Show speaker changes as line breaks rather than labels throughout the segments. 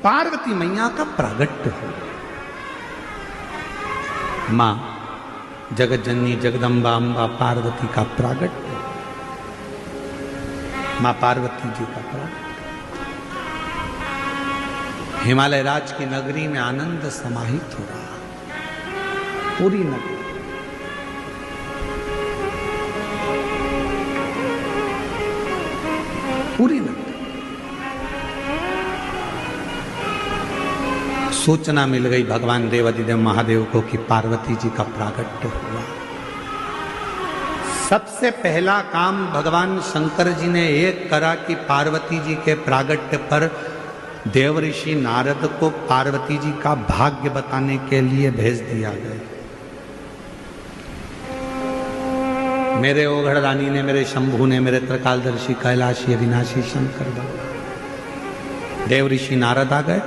पार्वती मैया का प्रागट्य हो। मां जगत जननी जगदम्बा अम्बा पार्वती का प्रागट्य, मां पार्वती जी का प्रागट्य। हिमालय राज की नगरी में आनंद समाहित हो रहा, पूरी नगरी। पूरी नगरी सूचना मिल गई भगवान देवाधिदेव महादेव को कि पार्वती जी का प्रागट्य हुआ। सबसे पहला काम भगवान शंकर जी ने एक करा कि पार्वती जी के प्रागट्य पर देवऋषि नारद को पार्वती जी का भाग्य बताने के लिए भेज दिया गया। मेरे ओघड़ रानी ने, मेरे शंभू ने, मेरे त्रिकालदर्शी कैलाशी अविनाशी शंकर भगवान देवऋषि नारद आ गए।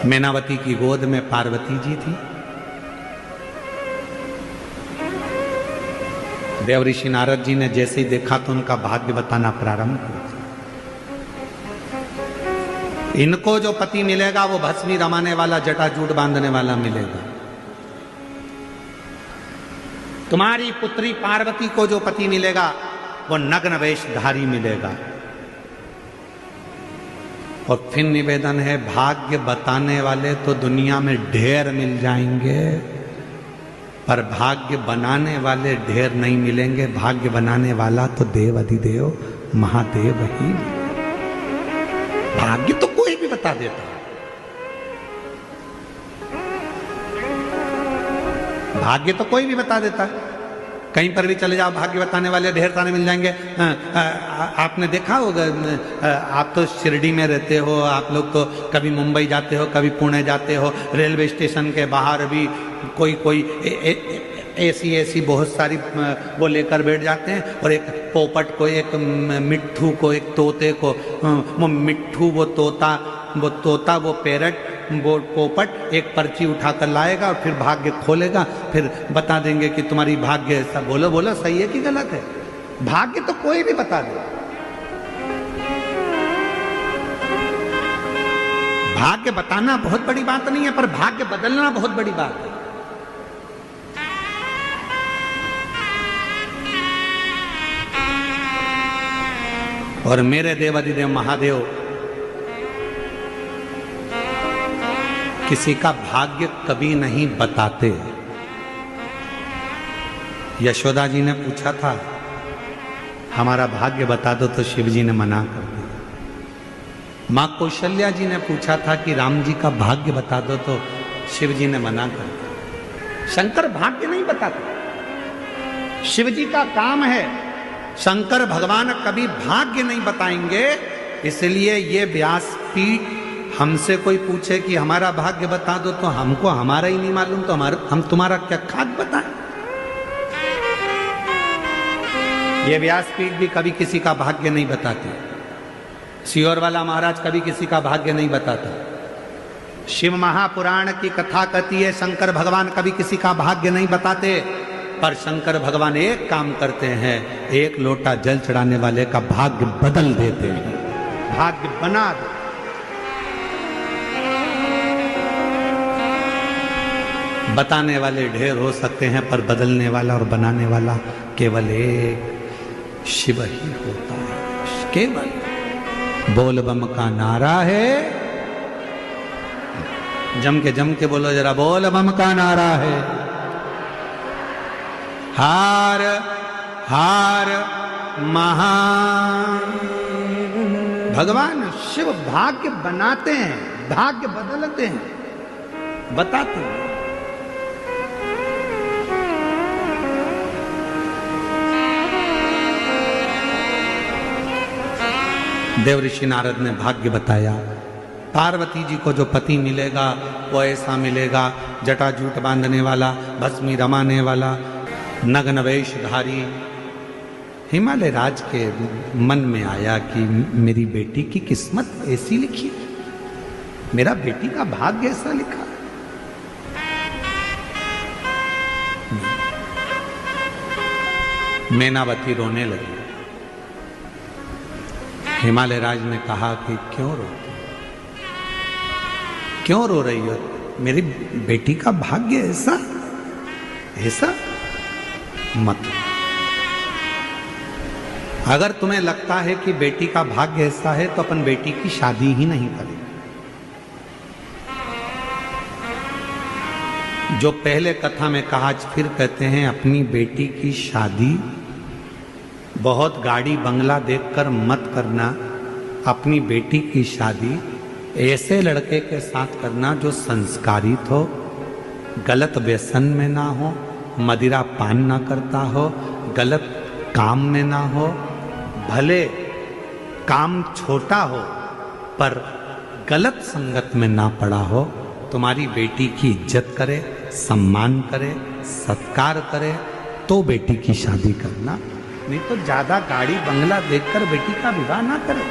मैनावती की गोद में पार्वती जी थी। देवऋषि नारद जी ने जैसे ही देखा तो उनका भाग्य बताना प्रारंभ कर दिया। इनको जो पति मिलेगा वो भस्मी रमाने वाला, जटाजूट बांधने वाला मिलेगा। तुम्हारी पुत्री पार्वती को जो पति मिलेगा वो नग्न वेशधारी मिलेगा। और फिर निवेदन है, भाग्य बताने वाले तो दुनिया में ढेर मिल जाएंगे, पर भाग्य बनाने वाले ढेर नहीं मिलेंगे। भाग्य बनाने वाला तो देव अधिदेव महादेव ही। भाग्य तो कोई भी बता देता, भाग्य तो कोई भी बता देता है। कहीं पर भी चले जाओ, भाग्य बताने वाले ढेर सारे मिल जाएंगे। आपने देखा होगा, आप तो शिरडी में रहते हो, आप लोग तो कभी मुंबई जाते हो, कभी पुणे जाते हो, रेलवे स्टेशन के बाहर भी कोई ऐसी बहुत सारी वो लेकर बैठ जाते हैं। और एक पोपट को, एक मिट्ठू को, एक तोते को, वो मिट्ठू, वो तोता, वो पैरट, वो पोपट एक पर्ची उठाकर लाएगा और फिर भाग्य खोलेगा, फिर बता देंगे कि तुम्हारी भाग्य ऐसा। बोलो सही है कि गलत है? भाग्य तो कोई भी बता दे। भाग्य बताना बहुत बड़ी बात नहीं है, पर भाग्य बदलना बहुत बड़ी बात है। और मेरे देवाधिदेव महादेव किसी का भाग्य कभी नहीं बताते। यशोदा जी ने पूछा था हमारा भाग्य बता दो, तो शिव जी ने मना कर दिया। मां कौशल्या जी ने पूछा था कि राम जी का भाग्य बता दो, तो शिव जी ने मना कर दिया। शंकर भाग्य नहीं बताते, शिव जी का काम है। शंकर भगवान कभी भाग्य नहीं बताएंगे। इसलिए ये व्यासपीठ हमसे कोई पूछे कि हमारा भाग्य बता दो, तो हमको हमारा ही नहीं मालूम, तो हम तुम्हारा क्या खाक बताएं? ये व्यासपीठ भी कभी किसी का भाग्य नहीं बताते। सियोर वाला महाराज कभी किसी का भाग्य नहीं बताता। शिव महापुराण की कथा कहती है शंकर भगवान कभी किसी का भाग्य नहीं बताते, पर शंकर भगवान एक काम करते हैं, एक लोटा जल चढ़ाने वाले का भाग्य बदल देते हैं, भाग्य बना देते। बताने वाले ढेर हो सकते हैं, पर बदलने वाला और बनाने वाला केवल एक शिव ही होता है। केवल बोल बम का नारा है। जम के बोलो जरा, बोल बम का नारा है। हार हार महान। भगवान शिव भाग्य बनाते हैं, भाग्य बदलते हैं, बताते हैं। देवऋषि नारद ने भाग्य बताया। पार्वती जी को जो पति मिलेगा वो ऐसा मिलेगा, जटाजूट बांधने वाला, भस्मी रमाने वाला, नग्न वेशधारी। हिमालय राज के मन में आया कि मेरी बेटी की किस्मत ऐसी लिखी, मेरा बेटी का भाग्य ऐसा लिखा। मैनावती रोने लगी। हिमालय राज ने कहा कि क्यों रोती, क्यों रो रही हो? मेरी बेटी का भाग्य ऐसा ऐसा मत। अगर तुम्हें लगता है कि बेटी का भाग्य ऐसा है तो अपन बेटी की शादी ही नहीं करें। जो पहले कथा में कहा, आज फिर कहते हैं, अपनी बेटी की शादी बहुत गाड़ी बंगला देखकर मत करना। अपनी बेटी की शादी ऐसे लड़के के साथ करना जो संस्कारित हो, गलत व्यसन में ना हो, मदिरा पान ना करता हो, गलत काम में ना हो, भले काम छोटा हो पर गलत संगत में ना पड़ा हो। तुम्हारी बेटी की इज्जत करे, सम्मान करे, सत्कार करे तो बेटी की शादी करना, नहीं तो ज्यादा गाड़ी बंगला देखकर बेटी का विवाह ना करे।